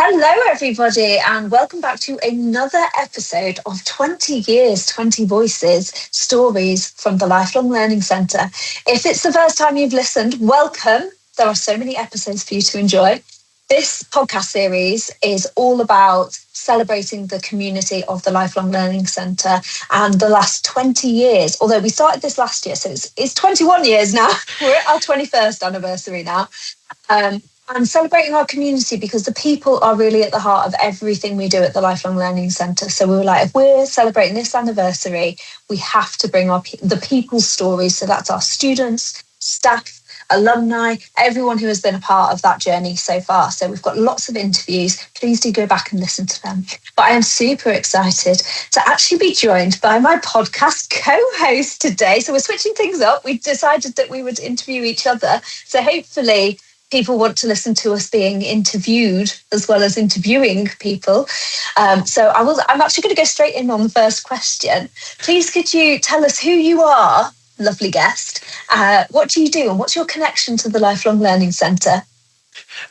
Hello, everybody, and welcome back to another episode of 20 Years, 20 Voices, Stories from the Lifelong Learning Centre. If it's the first time you've listened, welcome. There are so many episodes for you to enjoy. This podcast series is all about celebrating the community of the Lifelong Learning Centre and the last 20 years. Although we started this last year, so it's 21 years now. We're at our 21st anniversary now. And celebrating our community, because the people are really at the heart of everything we do at the Lifelong Learning Centre. So we were like, if we're celebrating this anniversary, we have to bring the people's stories. So that's our students, staff, alumni, everyone who has been a part of that journey so far. So we've got lots of interviews. Please do go back and listen to them. But I am super excited to actually be joined by my podcast co-host today. So we're switching things up. We decided that we would interview each other. So hopefully people want to listen to us being interviewed as well as interviewing people. So I'm actually going to go straight in on the first question. Please, could you tell us who you are, lovely guest? What do you do and what's your connection to the Lifelong Learning Centre?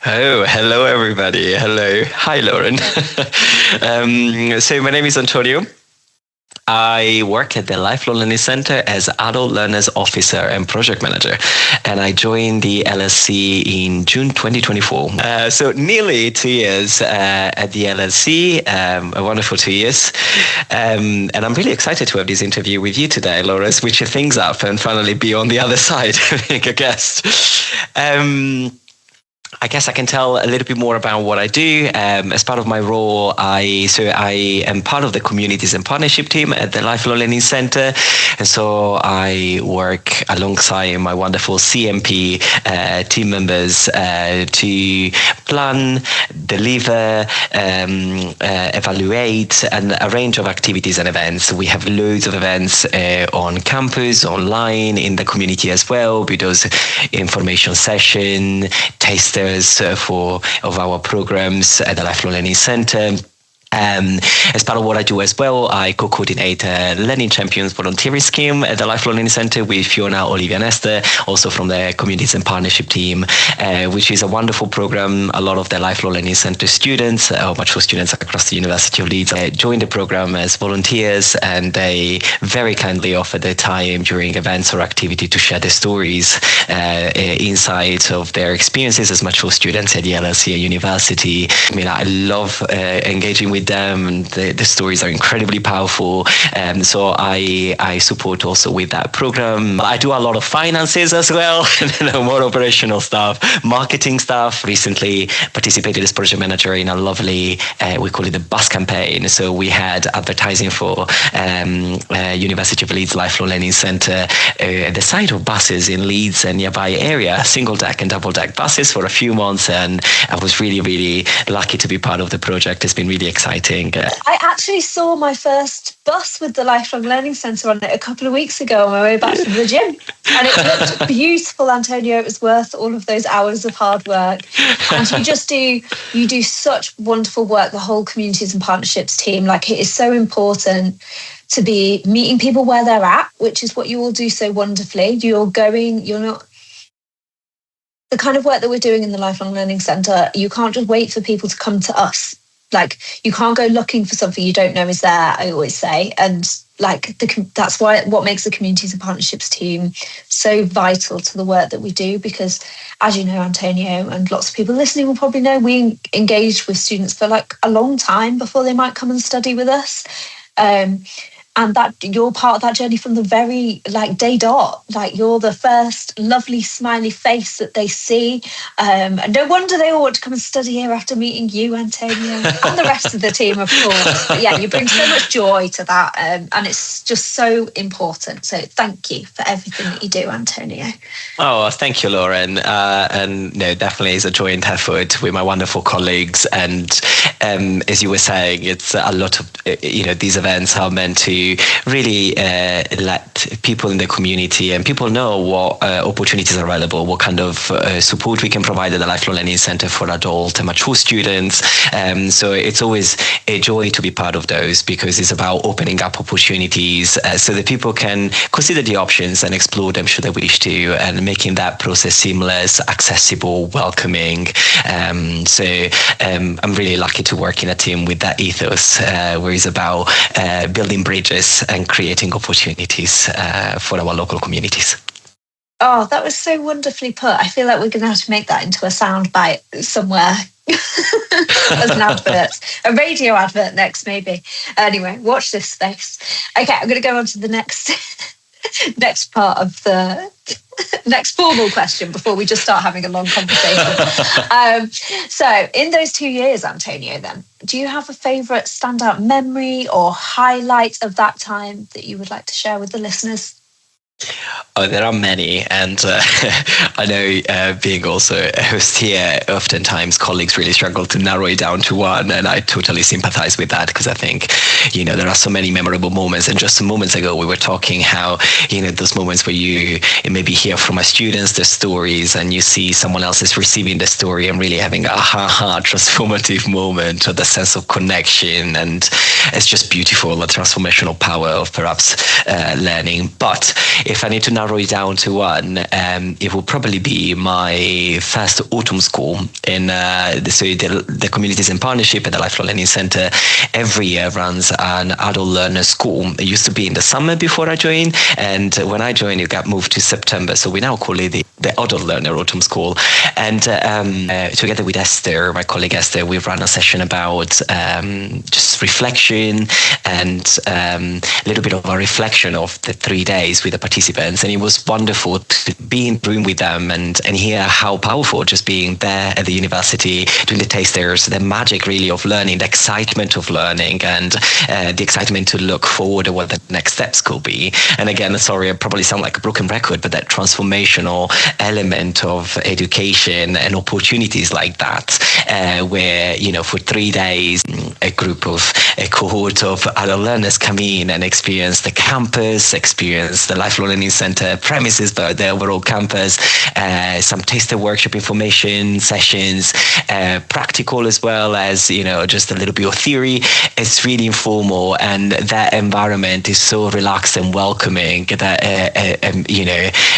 Oh, hello, everybody. Hello. Hi, Lauren. So my name is Antonio. I work at the Lifelong Learning Centre as Adult Learners Officer and Project Manager, and I joined the LLC in June 2024. So nearly 2 years at the LLC, a wonderful 2 years. And I'm really excited to have this interview with you today, Laura, switch things up and finally be on the other side, being a guest. I guess I can tell a little bit more about what I do. As part of my role, I am part of the Communities and Partnership team at the Lifelong Learning Centre. And so I work alongside my wonderful CMP team members to plan, deliver, evaluate, and a range of activities and events. We have loads of events on campus, online, in the community as well. We do information session, tasters of our programs at the Lifelong Learning Centre. As part of what I do as well, I co-coordinate a Learning Champions volunteering scheme at the Lifelong Learning Centre with Fiona, Olivia and Esther, also from the Communities and Partnership team, which is a wonderful program. A lot of the Lifelong Learning Centre students, mature students across the University of Leeds, join the program as volunteers, and they very kindly offer their time during events or activity to share their stories, insights of their experiences as mature students at the LLC at university. I mean, I love engaging with them, and the stories are incredibly powerful. So I support also with that program. I do a lot of finances as well, more operational stuff, marketing stuff. Recently participated as project manager in a lovely, we call it the bus campaign. So we had advertising for University of Leeds Lifelong Learning Centre at the site of buses in Leeds and nearby area, single deck and double deck buses for a few months. And I was really, really lucky to be part of the project. It's been really exciting. I actually saw my first bus with the Lifelong Learning Centre on it a couple of weeks ago on my way back from the gym, and it looked beautiful, Antonio. It was worth all of those hours of hard work. And you do such wonderful work, the whole Communities and Partnerships team. Like, it is so important to be meeting people where they're at, which is what you all do so wonderfully. You're not the kind of work that we're doing in the Lifelong Learning Centre. You can't just wait for people to come to us. Like, you can't go looking for something you don't know is there, I always say. And that's what makes the Communities and Partnerships team so vital to the work that we do, because, as you know, Antonio, and lots of people listening will probably know, we engage with students for like a long time before they might come and study with us. And that you're part of that journey from the very day dot. Like, you're the first lovely smiley face that they see. And no wonder they all want to come and study here after meeting you, Antonio, and the rest of the team, of course. But yeah, you bring so much joy to that. And it's just so important. So thank you for everything that you do, Antonio. Oh, thank you, Lauren. And no, definitely it's a joint effort with my wonderful colleagues. And as you were saying, it's a lot of, these events are meant to really let people in the community and people know what opportunities are available, what kind of support we can provide at the Lifelong Learning Center for adult and mature students. So it's always a joy to be part of those, because it's about opening up opportunities so that people can consider the options and explore them should they wish to, and making that process seamless, accessible, welcoming. I'm really lucky to work in a team with that ethos, where it's about building bridges and creating opportunities for our local communities. Oh, that was so wonderfully put. I feel like we're going to have to make that into a soundbite somewhere. As an advert, a radio advert next, maybe. Anyway, watch this space. Okay, I'm going to go on to the next part of the next formal question before we just start having a long conversation. So in those 2 years, Antonio, then, do you have a favourite standout memory or highlight of that time that you would like to share with the listeners? Oh, there are many, and I know being also a host here, oftentimes colleagues really struggle to narrow it down to one, and I totally sympathize with that, because I think, there are so many memorable moments. And just some moments ago, we were talking how, those moments where you maybe hear from my students their stories, and you see someone else is receiving the story and really having a transformative moment, or the sense of connection, and it's just beautiful, the transformational power of perhaps learning. But if I need to narrow it down to one, it will probably be my first autumn school in the Communities in Partnership at the Lifelong Learning Center. Every year runs an adult learner school. It used to be in the summer before I joined, and when I joined, it got moved to September. So we now call it the Adult Learner Autumn School. And together with Esther, my colleague Esther, we've run a session about just reflection and a little bit of a reflection of the 3 days with the participants. And it was wonderful to be in the room with them and hear how powerful just being there at the university, doing the tasters, the magic really of learning, the excitement of learning, and the excitement to look forward to what the next steps could be. And again, sorry, I probably sound like a broken record, but that transformational element of education and opportunities like that, where, for 3 days, a cohort of adult learners come in and experience the campus, experience the Lifelong Learning Center premises, the overall campus, some taster workshop information sessions, practical as well as, just a little bit of theory. It's really informal, and that environment is so relaxed and welcoming that,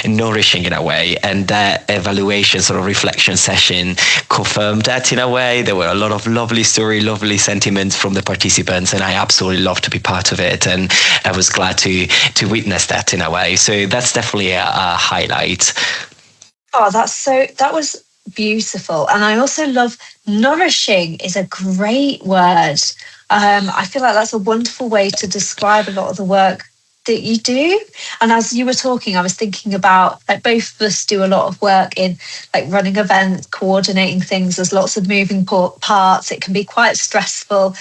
nourishing in a way. And that evaluation sort of reflection session confirmed that in a way. There were a lot of lovely story, lovely sentiments from the participants, and I absolutely loved to be part of it. And I was glad to witness that in a way. So that's definitely a highlight. Oh, that was beautiful. And I also love nourishing is a great word. I feel like that's a wonderful way to describe a lot of the work that you do. And as you were talking, I was thinking about, like, both of us do a lot of work in like running events, coordinating things. There's lots of moving parts. It can be quite stressful.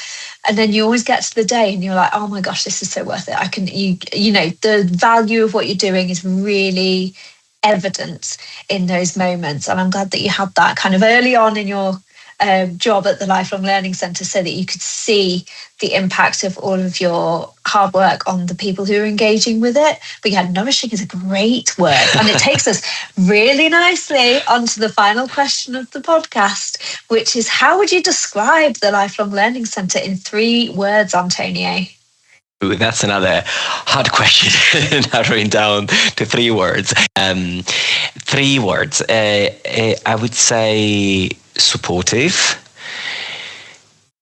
And then you always get to the day and you're like, oh my gosh, this is so worth it. The value of what you're doing is really evident in those moments. And I'm glad that you had that kind of early on in your job at the Lifelong Learning Centre, so that you could see the impact of all of your hard work on the people who are engaging with it. But yeah, nourishing is a great word. And it takes us really nicely onto the final question of the podcast, which is, how would you describe the Lifelong Learning Centre in 3 words, Antonio? Ooh, that's another hard question, narrowing down to 3 words. 3 words. I would say supportive,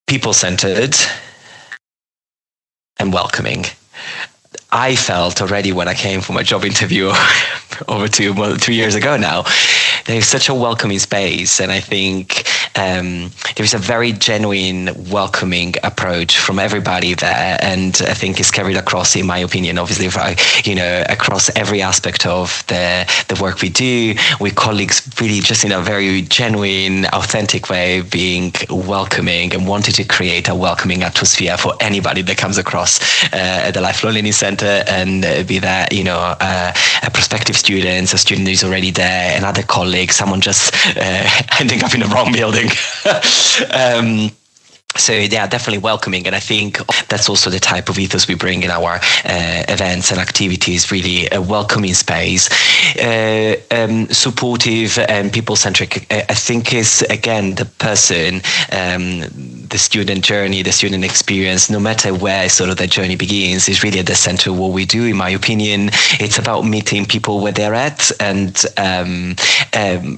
people-centered, and welcoming. I felt already when I came for my job interview over 2 years ago now, there's such a welcoming space. And I think there is a very genuine, welcoming approach from everybody there. And I think it's carried across, in my opinion, obviously, across every aspect of the work we do, with colleagues really just in a very genuine, authentic way, being welcoming and wanting to create a welcoming atmosphere for anybody that comes across at the Lifelong Learning Center, and be that, a prospective student, a student who's already there, another colleague, someone just ending up in the wrong building. So they are definitely welcoming, and I think that's also the type of ethos we bring in our events and activities. Really a welcoming space, supportive and people-centric. I think is again the person, the student journey, the student experience, no matter where sort of the journey begins, is really at the center of what we do. In my opinion, it's about meeting people where they're at, and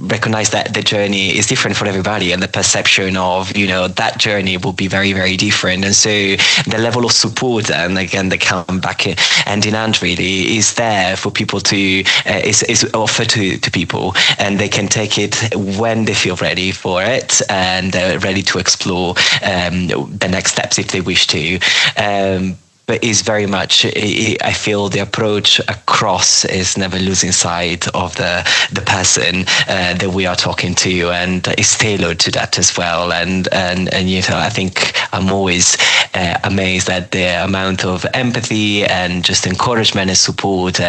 recognize that the journey is different for everybody, and the perception of that journey will be very, very different. And so the level of support, and again, they come back hand in hand, really, is there for people to is offered to people, and they can take it when they feel ready for it, and ready to explore the next steps if they wish to. But is very much, I feel the approach across is never losing sight of the person that we are talking to, and is tailored to that as well. And I think I'm always amazed at the amount of empathy and just encouragement and support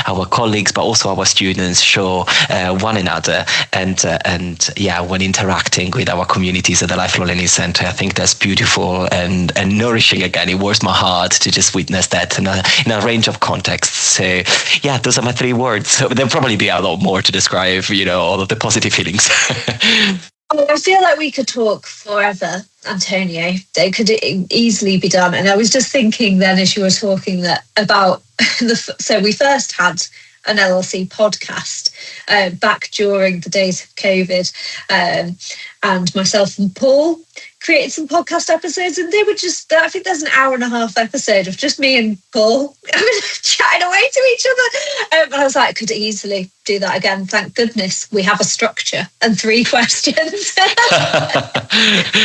our colleagues, but also our students show one another. And when interacting with our communities at the Lifelong Learning Centre, I think that's beautiful and nourishing. Again, it warms my heart to just witness that in a range of contexts. So yeah, those are my 3 words. So there'll probably be a lot more to describe, all of the positive feelings. I feel like we could talk forever, Antonio. It could easily be done. And I was just thinking then, as you were talking, that about so we first had an LLC podcast back during the days of COVID, and myself and Paul created some podcast episodes, and they were just, I think there's an 1.5 hour episode of just me and Paul chatting away to each other. And I was like, I could easily do that again. Thank goodness we have a structure and 3 questions.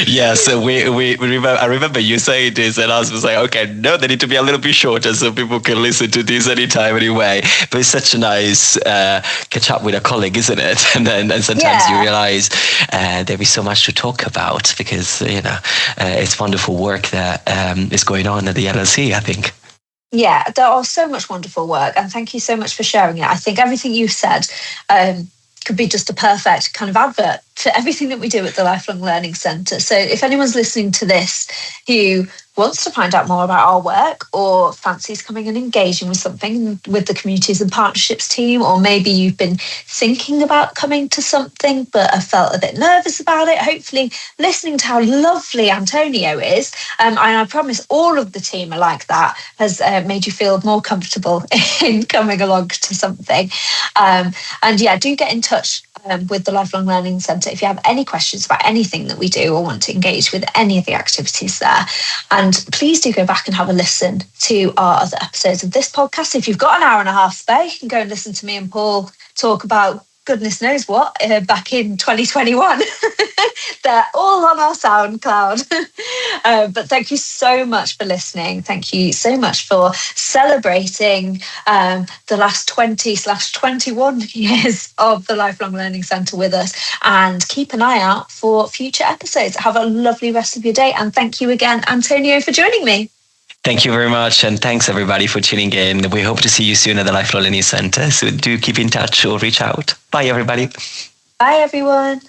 Yeah, so we remember, I remember you saying this, and I was like, okay, no, they need to be a little bit shorter so people can listen to this anytime, anyway. But it's such a nice catch up with a colleague, isn't it? And sometimes you realize there is so much to talk about, because it's wonderful work that is going on at the LLC, I think. Yeah, there are so much wonderful work, and thank you so much for sharing it. I think everything you said could be just a perfect kind of advert for everything that we do at the Lifelong Learning Centre. So if anyone's listening to this who wants to find out more about our work, or fancies coming and engaging with something with the Communities and Partnerships team, or maybe you've been thinking about coming to something but have felt a bit nervous about it, hopefully listening to how lovely Antonio is, and I promise all of the team are like that, has made you feel more comfortable in coming along to something. And yeah, do get in touch with the Lifelong Learning Centre if you have any questions about anything that we do, or want to engage with any of the activities there. And please do go back and have a listen to our other episodes of this podcast. If you've got an 1.5 hour spare, you can go and listen to me and Paul talk about goodness knows what back in 2021. They're all on our SoundCloud. But thank you so much for listening. Thank you so much for celebrating the last 20/21 years of the Lifelong Learning Centre with us, and keep an eye out for future episodes. Have a lovely rest of your day, and thank you again, Antonio, for joining me. Thank you very much, and thanks everybody for tuning in. We hope to see you soon at the Lifelong Learning Centre, so do keep in touch or reach out. Bye everybody. Bye everyone.